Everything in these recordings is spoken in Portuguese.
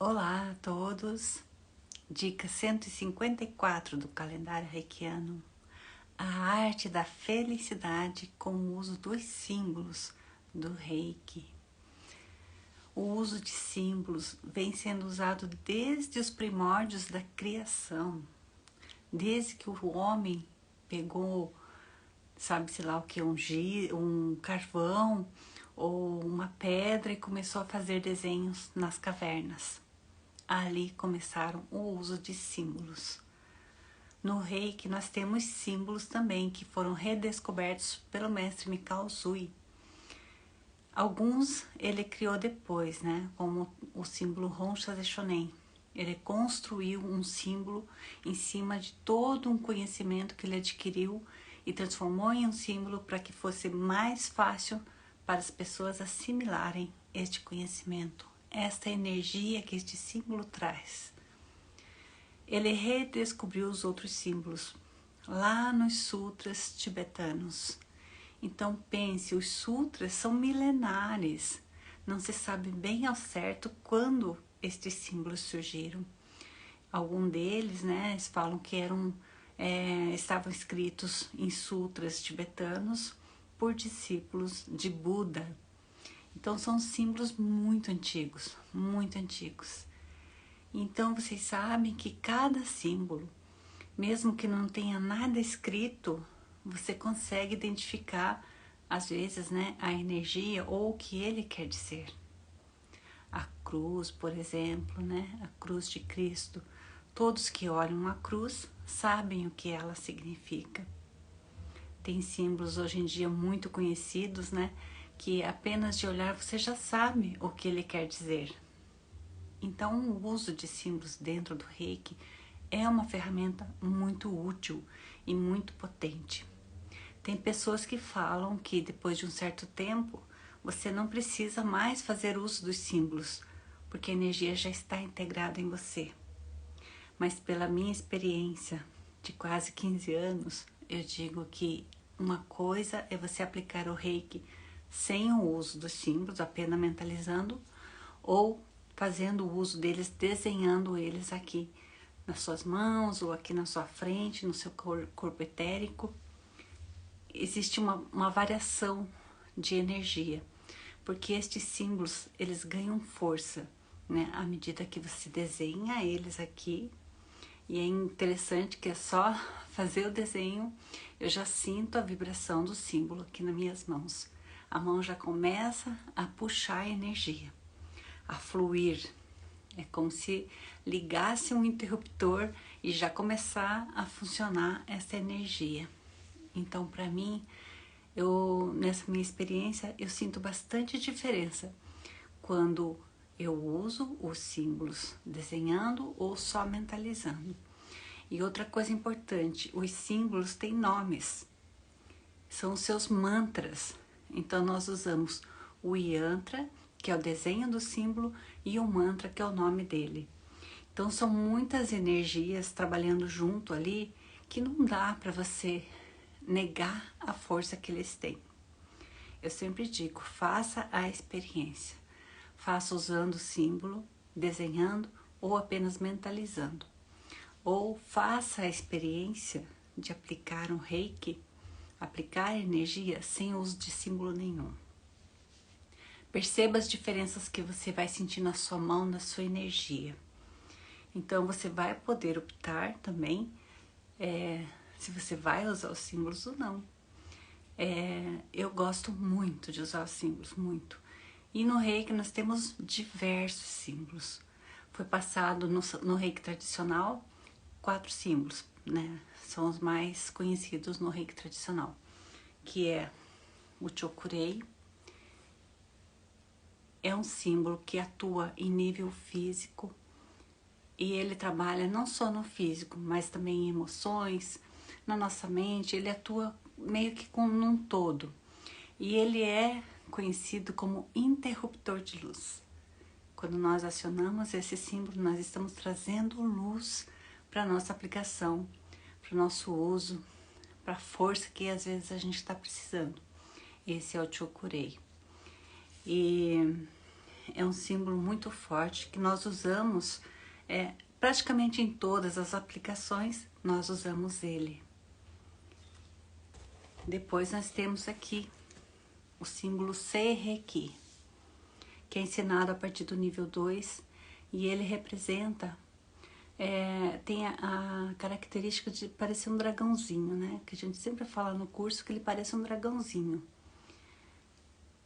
Olá a todos! Dica 154 do calendário reikiano. A arte da felicidade com o uso dos símbolos do Reiki. O uso de símbolos vem sendo usado desde os primórdios da criação. Desde que o homem pegou, sabe-se lá o que, um carvão ou uma pedra e começou a fazer desenhos nas cavernas. Ali começaram o uso de símbolos. No Reiki nós temos símbolos também que foram redescobertos pelo mestre Mikao Usui. Alguns ele criou depois, como o símbolo Honsha Shonen. Ele construiu um símbolo em cima de todo um conhecimento que ele adquiriu e transformou em um símbolo para que fosse mais fácil para as pessoas assimilarem este conhecimento, esta energia que este símbolo traz. Ele redescobriu os outros símbolos lá nos sutras tibetanos. Então pense, os sutras são milenares. Não se sabe bem ao certo quando estes símbolos surgiram. Alguns deles, eles falam que estavam escritos em sutras tibetanos por discípulos de Buda. Então são símbolos muito antigos, muito antigos. Então vocês sabem que cada símbolo, mesmo que não tenha nada escrito, você consegue identificar, às vezes, a energia ou o que ele quer dizer. A cruz, por exemplo, a cruz de Cristo. Todos que olham a cruz sabem o que ela significa. Tem símbolos hoje em dia muito conhecidos, que apenas de olhar você já sabe o que ele quer dizer. Então, o uso de símbolos dentro do Reiki é uma ferramenta muito útil e muito potente. Tem pessoas que falam que depois de um certo tempo, você não precisa mais fazer uso dos símbolos, porque a energia já está integrada em você. Mas pela minha experiência de quase 15 anos, eu digo que uma coisa é você aplicar o Reiki sem o uso dos símbolos, apenas mentalizando, ou fazendo o uso deles, desenhando eles aqui nas suas mãos ou aqui na sua frente, no seu corpo etérico. Existe uma variação de energia, porque estes símbolos, eles ganham força, à medida que você desenha eles aqui. E é interessante que é só fazer o desenho, eu já sinto a vibração do símbolo aqui nas minhas mãos. A mão já começa a puxar a energia, a fluir. É como se ligasse um interruptor e já começar a funcionar essa energia. Então, para mim, nessa minha experiência, eu sinto bastante diferença quando eu uso os símbolos desenhando ou só mentalizando. E outra coisa importante, os símbolos têm nomes, são os seus mantras. Então nós usamos o yantra, que é o desenho do símbolo, e o mantra, que é o nome dele. Então são muitas energias trabalhando junto ali que não dá para você negar a força que eles têm. Eu sempre digo, faça a experiência. Faça usando o símbolo, desenhando ou apenas mentalizando. Ou faça a experiência de aplicar um Reiki, aplicar a energia sem uso de símbolo nenhum. Perceba as diferenças que você vai sentir na sua mão, na sua energia. Então você vai poder optar também se você vai usar os símbolos ou não. Eu gosto muito de usar os símbolos, muito. E no Reiki nós temos diversos símbolos. Foi passado no Reiki tradicional 4 símbolos, são os mais conhecidos no Reiki tradicional, que é o Chokurei. É um símbolo que atua em nível físico e ele trabalha não só no físico, mas também em emoções, na nossa mente. Ele atua meio que como num todo e ele é conhecido como interruptor de luz. Quando nós acionamos esse símbolo, nós estamos trazendo luz para a nossa aplicação, para o nosso uso, para a força que às vezes a gente está precisando. Esse é o Chokurei. E é um símbolo muito forte que nós usamos praticamente em todas as aplicações, nós usamos ele. Depois nós temos aqui o símbolo Sei-Reiki, que é ensinado a partir do nível 2, e ele representa, tem a característica de parecer um dragãozinho, né? Que a gente sempre fala no curso que ele parece um dragãozinho.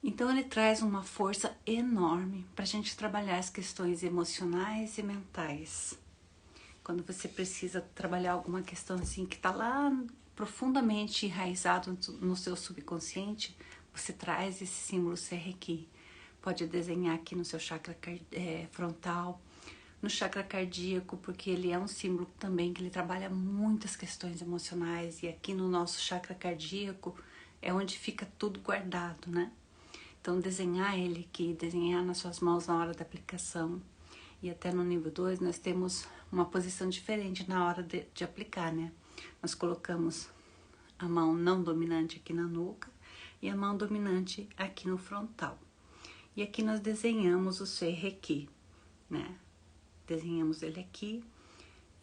Então ele traz uma força enorme para a gente trabalhar as questões emocionais e mentais. Quando você precisa trabalhar alguma questão assim que está lá profundamente enraizado no seu subconsciente, você traz esse símbolo Sei-Reiki. Pode desenhar aqui no seu chakra frontal, no chakra cardíaco, porque ele é um símbolo também que ele trabalha muitas questões emocionais, e aqui no nosso chakra cardíaco é onde fica tudo guardado, né? Então desenhar ele aqui, desenhar nas suas mãos na hora da aplicação, e até no nível 2 nós temos uma posição diferente na hora de aplicar, né? Nós colocamos a mão não dominante aqui na nuca e a mão dominante aqui no frontal. E aqui nós desenhamos o Sei-Reiki, né? Desenhamos ele aqui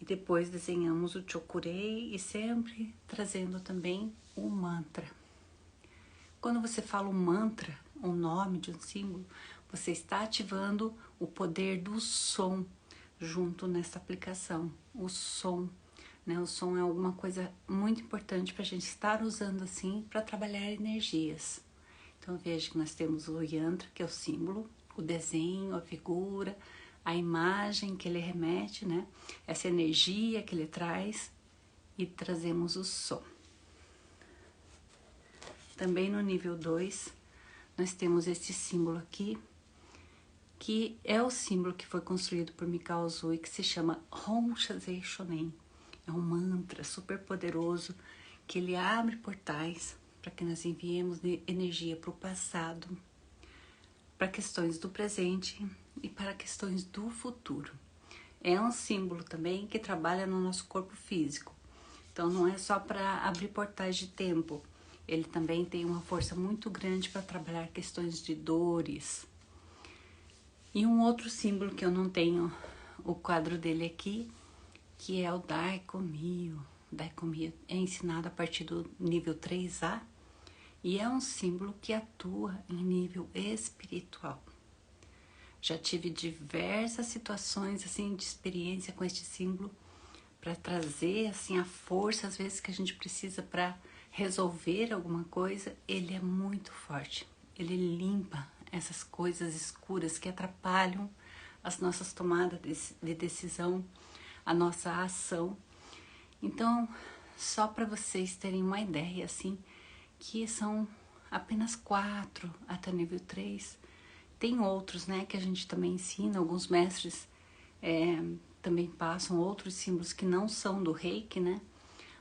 e depois desenhamos o Chokurei, e sempre trazendo também o mantra. Quando você fala um mantra, o nome de um símbolo, você está ativando o poder do som junto nessa aplicação. O som, né? O som é alguma coisa muito importante para a gente estar usando assim para trabalhar energias. Então veja que nós temos o yantra, que é o símbolo, o desenho, a figura, a imagem que ele remete, né? Essa energia que ele traz, e trazemos o som. Também no nível 2, nós temos esse símbolo aqui, que é o símbolo que foi construído por Mikao Usui, que se chama Hon Shazei Shonen. É um mantra super poderoso, que ele abre portais para que nós enviemos energia para o passado, para questões do presente e para questões do futuro. É um símbolo também que trabalha no nosso corpo físico. Então não é só para abrir portais de tempo, ele também tem uma força muito grande para trabalhar questões de dores. E um outro símbolo que eu não tenho o quadro dele aqui, que é o Daikomyo. Daikomyo é ensinado a partir do nível 3A e é um símbolo que atua em nível espiritual. Já tive diversas situações assim de experiência com este símbolo para trazer assim a força às vezes que a gente precisa para resolver alguma coisa. Ele é muito forte. Ele limpa essas coisas escuras que atrapalham as nossas tomadas de decisão, a nossa ação. Então, só para vocês terem uma ideia assim, que são apenas 4 até nível 3. Tem outros, né, que a gente também ensina, alguns mestres também passam outros símbolos que não são do Reiki, né,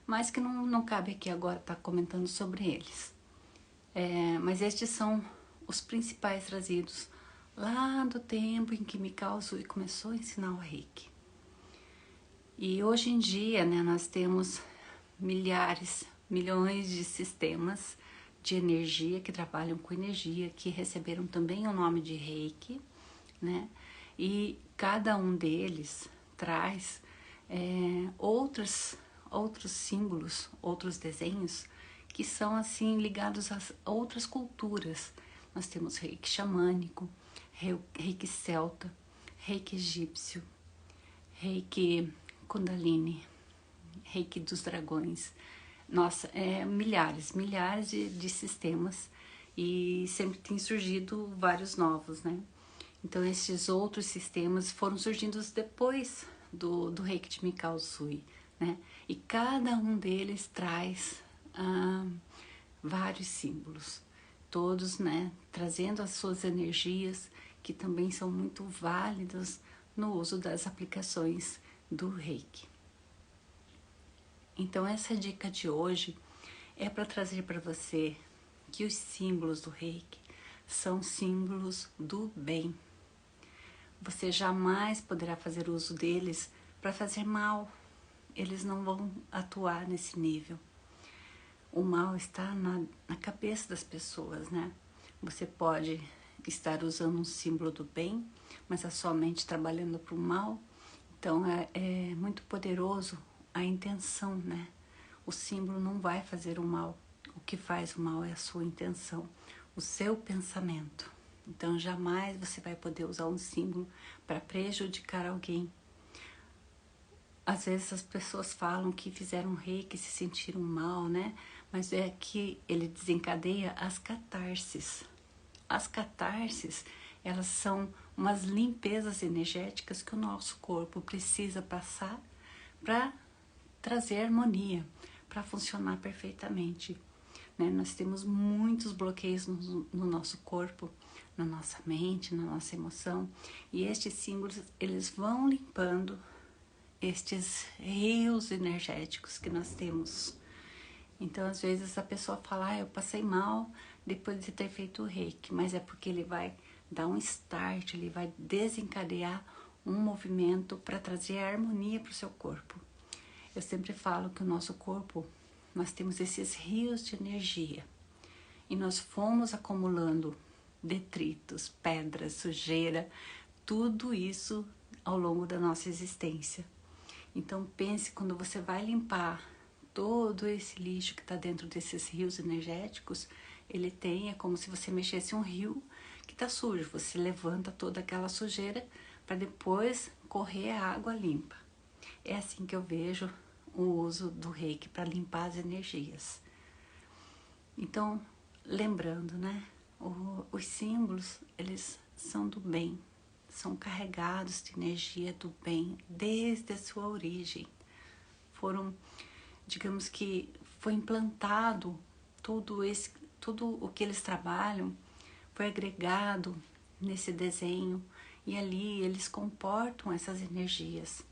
mas que não cabe aqui agora estar comentando sobre eles. Mas estes são os principais trazidos lá do tempo em que Mikao Usui começou a ensinar o Reiki. E hoje em dia, né, nós temos milhões de sistemas de energia que trabalham com energia, que receberam também o nome de Reiki, né? E cada um deles traz outros símbolos, outros desenhos que são assim ligados a outras culturas. Nós temos Reiki xamânico, Reiki celta, Reiki egípcio, Reiki Kundalini, Reiki dos dragões. Nossa, milhares de sistemas, e sempre tem surgido vários novos, né? Então esses outros sistemas foram surgindo depois do Reiki de Mikao Usui, né? E cada um deles traz vários símbolos, todos, né, trazendo as suas energias, que também são muito válidas no uso das aplicações do Reiki. Então essa dica de hoje é para trazer para você que os símbolos do Reiki são símbolos do bem. Você jamais poderá fazer uso deles para fazer mal. Eles não vão atuar nesse nível. O mal está na cabeça das pessoas, né? Você pode estar usando um símbolo do bem, mas a sua mente trabalhando para o mal. Então é muito poderoso a intenção, né? O símbolo não vai fazer o mal. O que faz o mal é a sua intenção, o seu pensamento. Então jamais você vai poder usar um símbolo para prejudicar alguém. Às vezes as pessoas falam que fizeram reiki e se sentiram mal, né? Mas é que ele desencadeia as catarses. As catarses, elas são umas limpezas energéticas que o nosso corpo precisa passar para trazer harmonia, para funcionar perfeitamente. Né? Nós temos muitos bloqueios no nosso corpo, na nossa mente, na nossa emoção, e estes símbolos, eles vão limpando estes rios energéticos que nós temos. Então, às vezes a pessoa fala, eu passei mal depois de ter feito o reiki, mas é porque ele vai dar um start, ele vai desencadear um movimento para trazer harmonia para o seu corpo. Eu sempre falo que o nosso corpo, nós temos esses rios de energia e nós fomos acumulando detritos, pedras, sujeira, tudo isso ao longo da nossa existência. Então pense, quando você vai limpar todo esse lixo que está dentro desses rios energéticos, é como se você mexesse um rio que está sujo. Você levanta toda aquela sujeira para depois correr a água limpa. É assim que eu vejo o uso do reiki para limpar as energias. Então, lembrando, né? Os símbolos, eles são do bem, são carregados de energia do bem desde a sua origem. Foram, digamos que foi implantado tudo o que eles trabalham, foi agregado nesse desenho e ali eles comportam essas energias.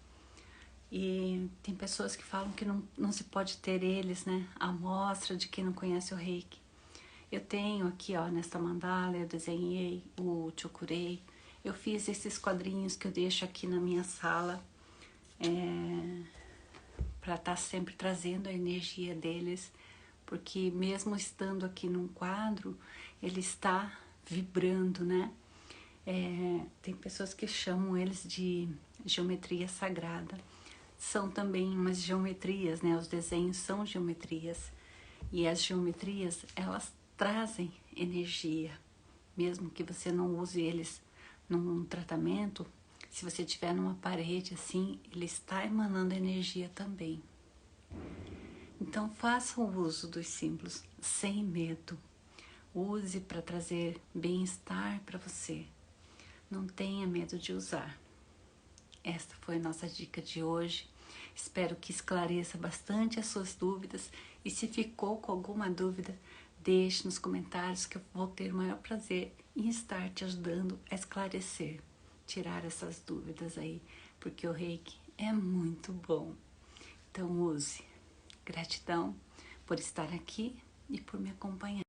E tem pessoas que falam que não se pode ter eles, né? A amostra de quem não conhece o reiki. Eu tenho aqui, ó, nesta mandala, eu desenhei o chokurei. Eu fiz esses quadrinhos que eu deixo aqui na minha sala para estar sempre trazendo a energia deles, porque mesmo estando aqui num quadro, ele está vibrando, né? Tem pessoas que chamam eles de geometria sagrada. São também umas geometrias, né? Os desenhos são geometrias. E as geometrias, elas trazem energia. Mesmo que você não use eles num tratamento, se você tiver numa parede assim, ele está emanando energia também. Então faça o uso dos símbolos sem medo. Use para trazer bem-estar para você. Não tenha medo de usar. Esta foi a nossa dica de hoje. Espero que esclareça bastante as suas dúvidas. E se ficou com alguma dúvida, deixe nos comentários que eu vou ter o maior prazer em estar te ajudando a esclarecer, tirar essas dúvidas aí, porque o reiki é muito bom. Então use. Gratidão por estar aqui e por me acompanhar.